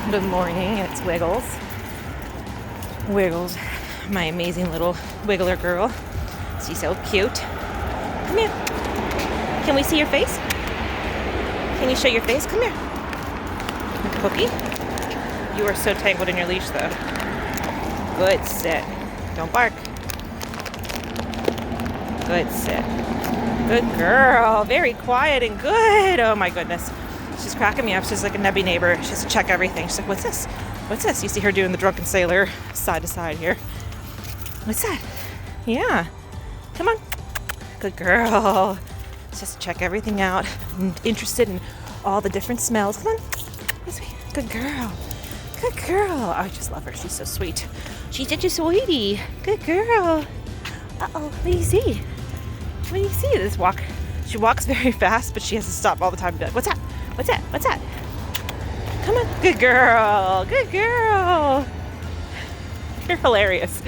Good morning, it's Wiggles. Wiggles, my amazing little wiggler girl. She's so cute. Come here. Can we see your face? Can you show your face? Come here. Cookie. You are so tangled in your leash though. Good sit. Don't bark. Good sit. Good girl. Very quiet and good. Oh my goodness. She's cracking me up. She's like a nebby neighbor. She has to check everything. She's like, what's this? What's this? You see her doing the drunken sailor side to side here. What's that? Yeah. Come on. Good girl. She has to check everything out. I'm interested in all the different smells. Come on. This way. Good girl. Good girl. Oh, I just love her. She's so sweet. She's such a sweetie. Good girl. Uh-oh. What do you see? What do you see? This walk. She walks very fast, but she has to stop all the time to be like, what's that? What's that? What's that? Come on. Good girl. Good girl. You're hilarious.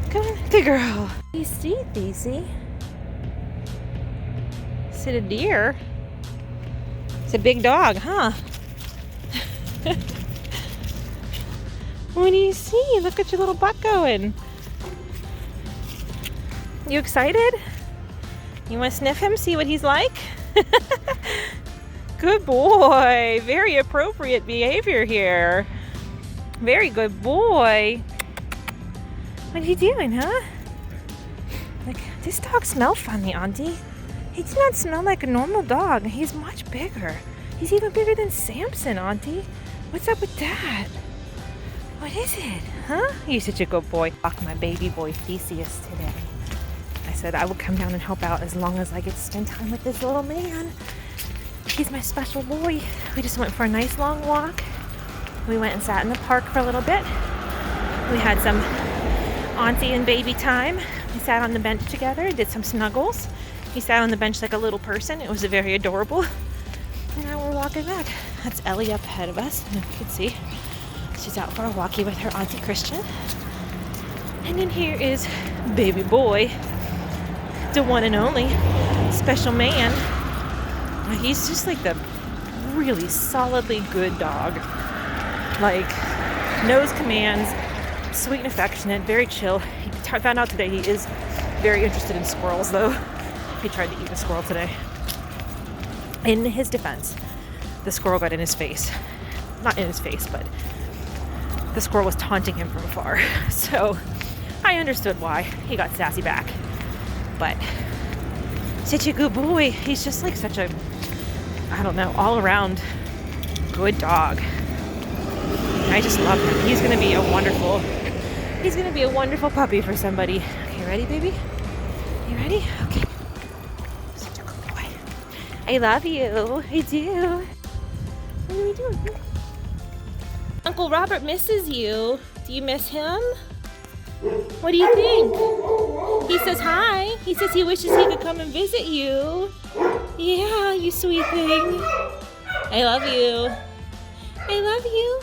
Come on. Good girl. You see, Daisy? Is it a deer? It's a big dog, huh? What do you see? Look at your little butt going. You excited? You want to sniff him, see what he's like? Good boy. Very appropriate behavior here. Very good boy. What are you doing, huh? Like, this dog smells funny, Auntie. He does not smell like a normal dog. He's much bigger. He's even bigger than Samson, Auntie. What's up with that? What is it, huh? You're such a good boy. Walk my baby boy Theseus today. I said I would come down and help out as long as I get to spend time with this little man. He's my special boy. We just went for a nice long walk. We went and sat in the park for a little bit. We had some auntie and baby time. We sat on the bench together, did some snuggles. He sat on the bench like a little person. It was very adorable. And now we're walking back. That's Ellie up ahead of us. You can see she's out for a walkie with her auntie Christian. And then here is baby boy, the one and only special man. He's just like the really solidly good dog. Like, knows commands, sweet and affectionate, very chill. He found out today he is very interested in squirrels though. He tried to eat a squirrel today. In his defense, the squirrel got in his face. Not in his face, but the squirrel was taunting him from afar. So I understood why he got sassy back. But such a good boy. He's just like such a, I don't know, all around good dog. I just love him. He's gonna be a wonderful puppy for somebody. Okay, ready, baby? You ready? Okay. Such a good boy. I love you. I do. What are we doing? Uncle Robert misses you. Do you miss him? What do you think? He says hi. He says he wishes he could come and visit you. Yeah, you sweet thing. I love you. I love you.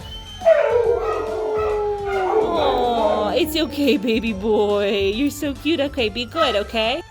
Oh, it's okay, baby boy. You're so cute. Okay, be good, okay?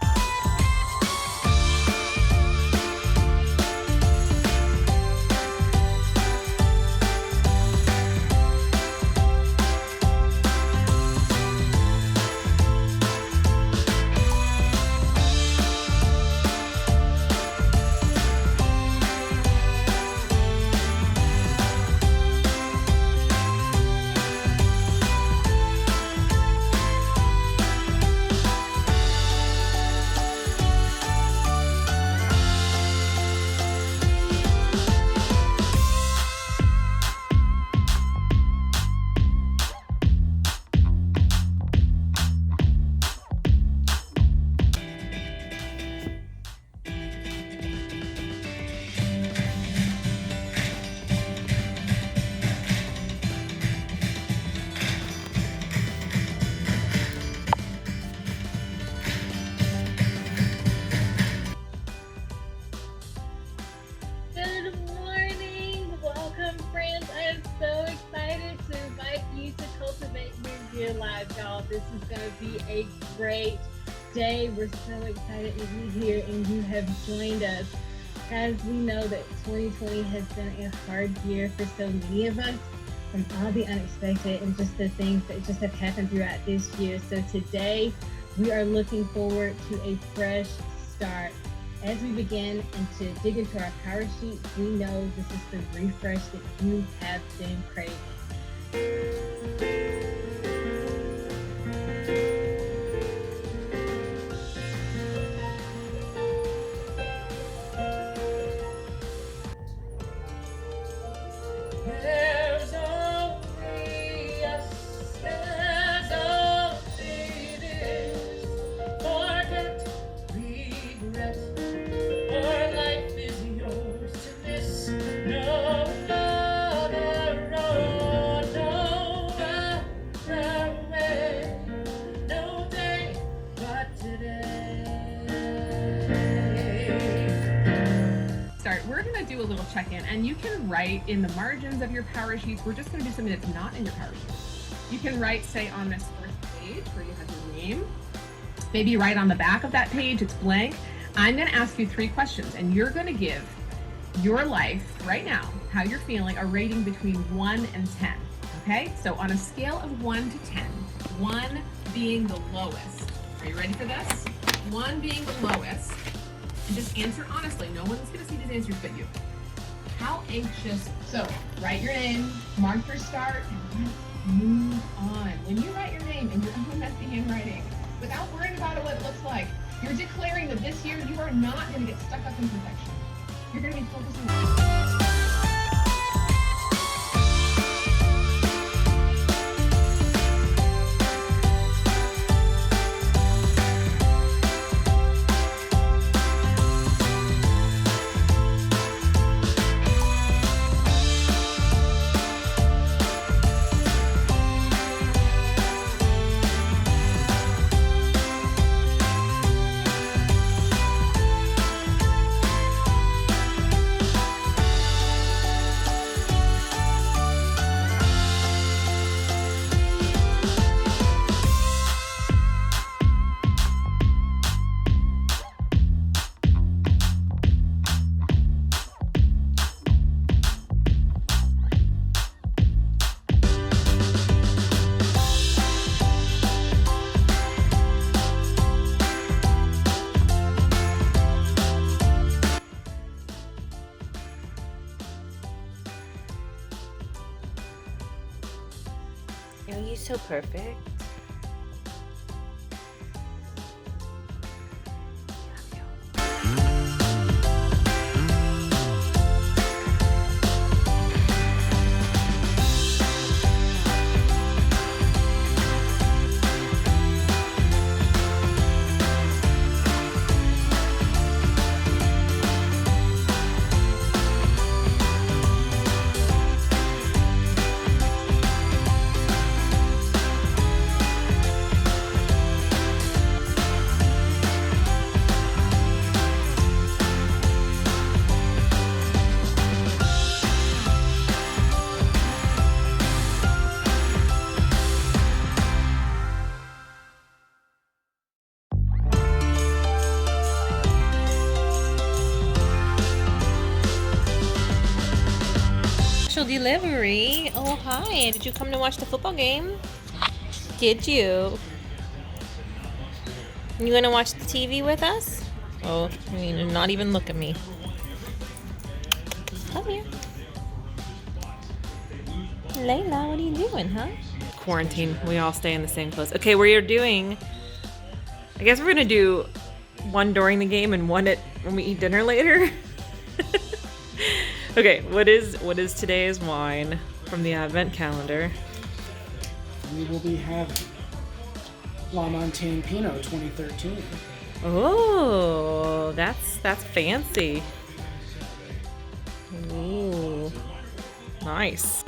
so excited to invite you to Cultivate Your Dear Life, y'all. This is going to be a great day. We're so excited that you're here and you have joined us. As we know that 2020 has been a hard year for so many of us, from all the unexpected and just the things that just have happened throughout this year. So today we are looking forward to a fresh start. As we begin and to dig into our power sheets, we know this is the refresh that you have been craving. We're going to do a little check-in, and you can write in the margins of your power sheets. We're just going to do something that's not in your power sheet. You can write, say, on this first page where you have your name. Maybe write on the back of that page, it's blank. I'm going to ask you 3 questions, and you're going to give your life right now, how you're feeling, a rating between 1 and 10. Okay? So on a scale of 1 to 10, 1 being the lowest. Are you ready for this? 1 being the lowest. And just answer honestly. No one's going to see these answers but you. How anxious? So write your name, mark your start, and let's move on. When you write your name in your own messy handwriting, without worrying about what it looks like, you're declaring that this year you are not going to get stuck up in perfection. You're going to be focusing on Are you so perfect? Delivery. Oh, hi. Did you come to watch the football game? Did you? You gonna watch the TV with us? Oh, I mean, not even look at me. Come here. Layla, what are you doing, huh? Quarantine. We all stay in the same clothes. Okay, we're doing... I guess we're gonna do one during the game and one when we eat dinner later. Okay, what is today's wine from the Advent calendar? We will be having La Montaigne Pinot 2013. Oh, that's fancy. Ooh, nice.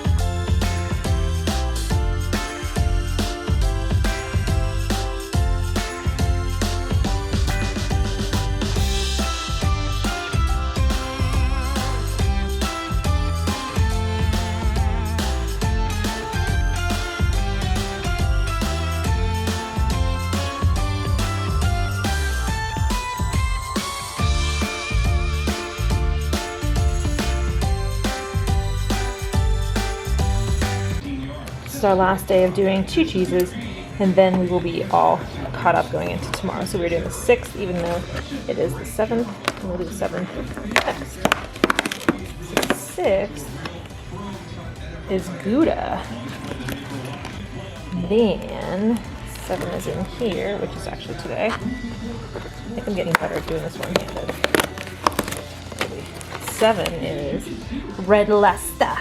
is our last day of doing 2 cheeses, and then we will be all caught up going into tomorrow. So we're doing the 6th, even though it is the 7th, and we'll do the 7th next. So the 6th is Gouda. Then 7 is in here, which is actually today. I think I'm getting better at doing this one-handed. 7 is Red Leicester.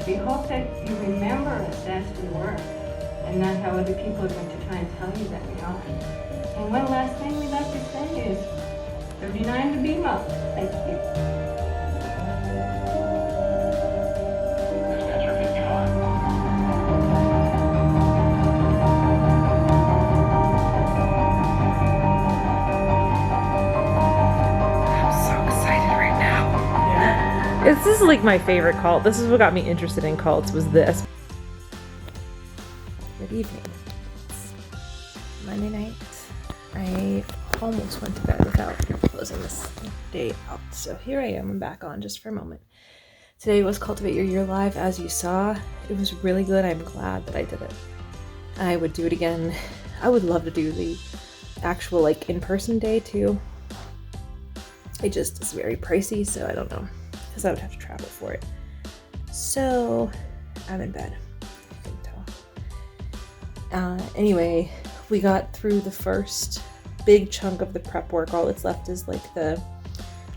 We hope that you remember us as we were, and not how other people are going to try and tell you that we are. And one last thing we'd like to say is 39 to Bima. Thank you. This is like my favorite cult. This is what got me interested in cults, was this. Good evening. It's Monday night. I almost went to bed without closing this day out. So here I am. I'm back on just for a moment. Today was Cultivate Your Year Live, as you saw. It was really good. I'm glad that I did it. I would do it again. I would love to do the actual like in-person day too. It just is very pricey, so I don't know, because I would have to travel for it. So I'm in bed. You can tell. Anyway, we got through the first big chunk of the prep work. All that's left is like the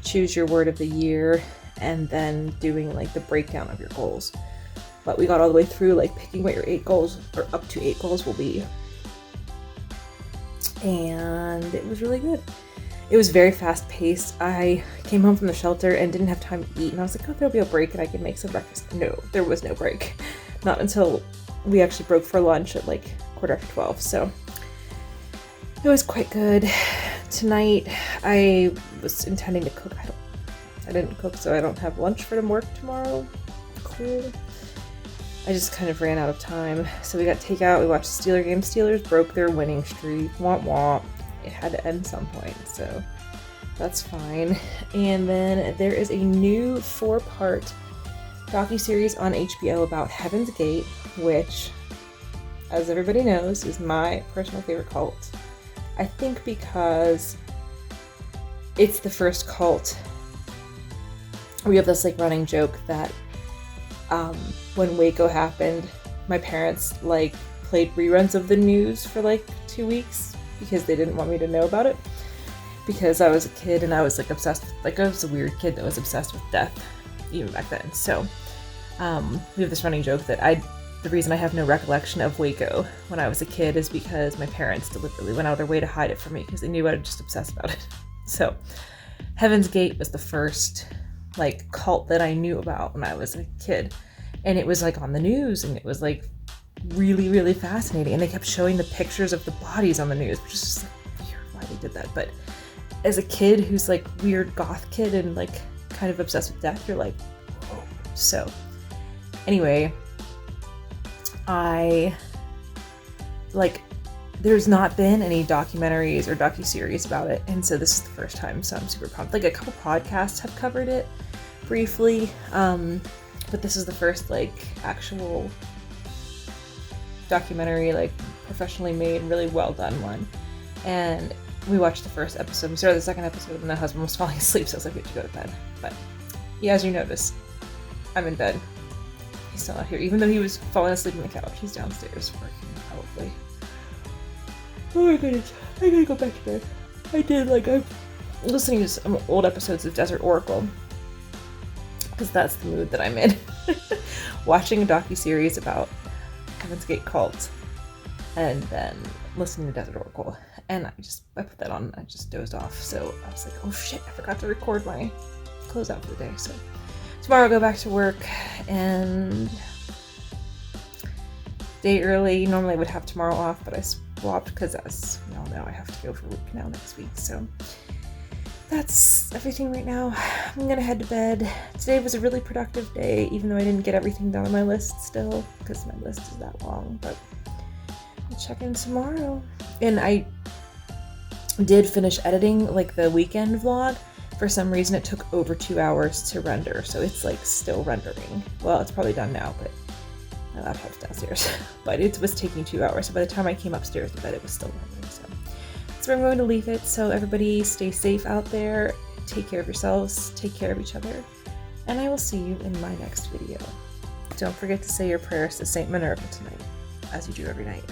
choose your word of the year and then doing like the breakdown of your goals. But we got all the way through like picking what your 8 goals, or up to 8 goals, will be. And it was really good. It was very fast paced. I came home from the shelter and didn't have time to eat, and I was like, oh, there'll be a break and I can make some breakfast. No, there was no break. Not until we actually broke for lunch at like 12:15. So it was quite good. Tonight I was intending to cook. I didn't cook, so I don't have lunch for work tomorrow. Cool. I just kind of ran out of time. So we got takeout, we watched the Steeler game. Steelers broke their winning streak. Womp womp. It had to end some point, so that's fine. And then there is a new 4-part docuseries on HBO about Heaven's Gate, which, as everybody knows, is my personal favorite cult. I think because it's the first cult. We have this like running joke that when Waco happened, my parents like played reruns of the news for like 2 weeks because they didn't want me to know about it, because I was a kid and I was like obsessed with, like, I was a weird kid that was obsessed with death even back then. So we have this running joke that the reason I have no recollection of Waco when I was a kid is because my parents deliberately went out of their way to hide it from me because they knew I'd just obsess about it. So Heaven's Gate was the first like cult that I knew about when I was a kid, and it was like on the news, and it was like really, really fascinating, and they kept showing the pictures of the bodies on the news, which is just like weird why they did that. But as a kid who's like weird goth kid and like kind of obsessed with death, you're like, whoa. So anyway, there's not been any documentaries or docuseries about it, and so this is the first time, so I'm super pumped. Like a couple podcasts have covered it briefly, but this is the first like actual documentary, like professionally made, really well done one. And we watched the first episode. We started the second episode and the husband was falling asleep, so I was like, we have to go to bed. But yeah, as you notice, I'm in bed. He's still not here, even though he was falling asleep on the couch. He's downstairs working, probably. Oh my goodness, I gotta go back to bed. I'm listening to some old episodes of Desert Oracle, because that's the mood that I'm in. Watching a docuseries about Heaven's Gate cult, and then listening to Desert Oracle. And I put that on and I just dozed off. So I was like, oh shit, I forgot to record my closeout for the day. So tomorrow I'll go back to work and day early. Normally I would have tomorrow off, but I swapped because, as we all know, I have to go for root canal next week. So that's everything right now. I'm gonna head to bed. Today was a really productive day, even though I didn't get everything done on my list still, because my list is that long, but I'll check in tomorrow. And I did finish editing like the weekend vlog. For some reason it took over 2 hours to render, so it's like still rendering. Well, it's probably done now, but my laptop's downstairs. But it was taking 2 hours, so by the time I came upstairs to bed, it was still rendering. So that's where I'm going to leave it. So everybody stay safe out there, take care of yourselves, take care of each other, and I will see you in my next video. Don't forget to say your prayers to Saint Minerva tonight, as you do every night.